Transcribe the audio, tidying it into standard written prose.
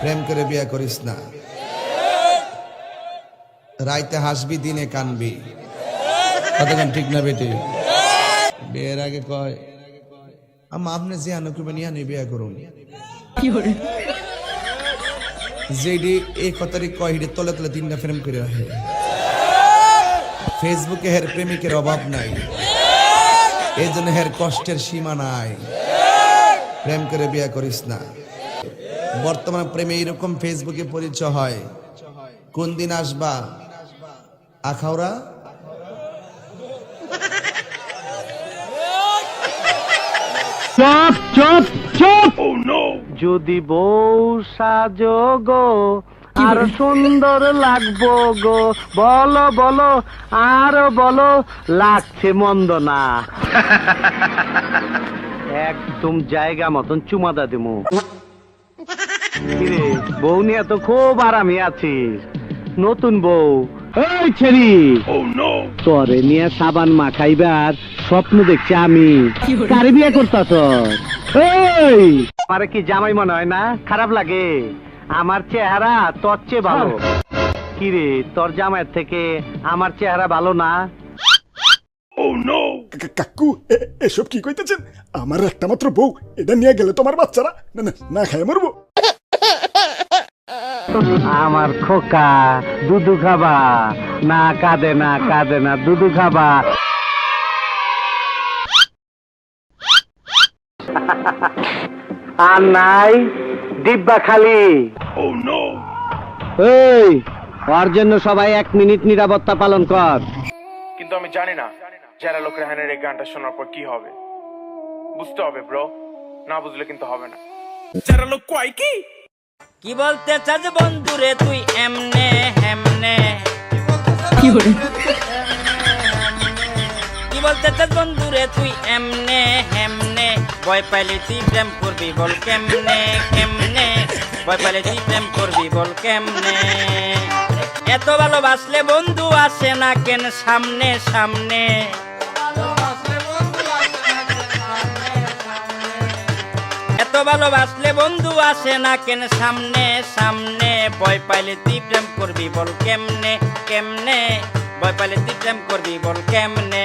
প্রেম করে বিয়ে করিস না। রাইতে হাসবি দিনে কানবি। কতক্ষণ ঠিক না বেটি? বিয়ের আগে কয় আম্মা আপনি যে আনুকুবে নিয়ে আনি বিয়ে করুন। যেটি এই কথারই কয় হিটে তলে তলে তিনটা প্রেম করে আহে। ফেসবুকে হের প্রেমিকের অভাব নাই, এই জন্য হের কষ্টের সীমা নাই। প্রেম করে বিয়ে করিস না। বর্তমান প্রেমে এইরকম ফেসবুকে পরিচয় হয়। কোন দিন আসবা আখাউড়া? চুপ চুপ চুপ। যদি বউ সাজো গো আর সুন্দর লাগবো গো, বলো বলো আর বলো, লাগছে মন্দ না। একদম জায়গা মতন চুমাদা দিমু। কিরে বউ নিয়ে তো খুব আরামে আছিস। নতুন বউ এই ছেড়ি তরে নিয়ে সাবান মাখাইবার স্বপ্ন দেখছি আমি। কারে বিয়ে করতাস? এই আমারে কি জামাই মনে হয় না? খারাপ লাগে? আমার চেহারা তোর চেয়ে ভালো। কিরে তোর জামাইয়ের থেকে আমার চেহারা ভালো না? কাকু এসব কি কইতেছেন? আমার একটা মাত্র বউ, এটা নিয়ে গেলে তোমার বাচ্চারা না না না খায় মরবো। আমার খোকা দুধু খাবা না? কাঁদে না কাঁদে না, দুধু খাবা। আর নাই ডিব্বা খালি। এই ওর জন্য সবাই 1 মিনিট নিরাপত্তা পালন কর। কিন্তু আমি জানি না যারা লোক রেহানের এই গানটা শোনার পর কি হবে। বুঝতে হবে ব্রো, না বুঝলে কিন্তু হবে না। যারা লোক কয় কি কি বলতে চাস বন্ধুরে তুই এমনে হেমনে? কি বলতে চাস বন্ধুরে তুই এমনে হেমনে? ভয় পাইলে তুই প্রেম করবি বল কেমনে কেমনে? ভয় পাইলে তুই প্রেম করবি বল কেমনে? এত ভালোবাসলে বন্ধু আসে না কেন সামনে সামনে? এত ভালোবাসলে বন্ধু আসে না কেন সামনে সামনে? ভয় পাইলে তুই প্রেম করবি বল কেমনে কেমনে? ভয় পাইলে তুই প্রেম করবি বল কেমনে?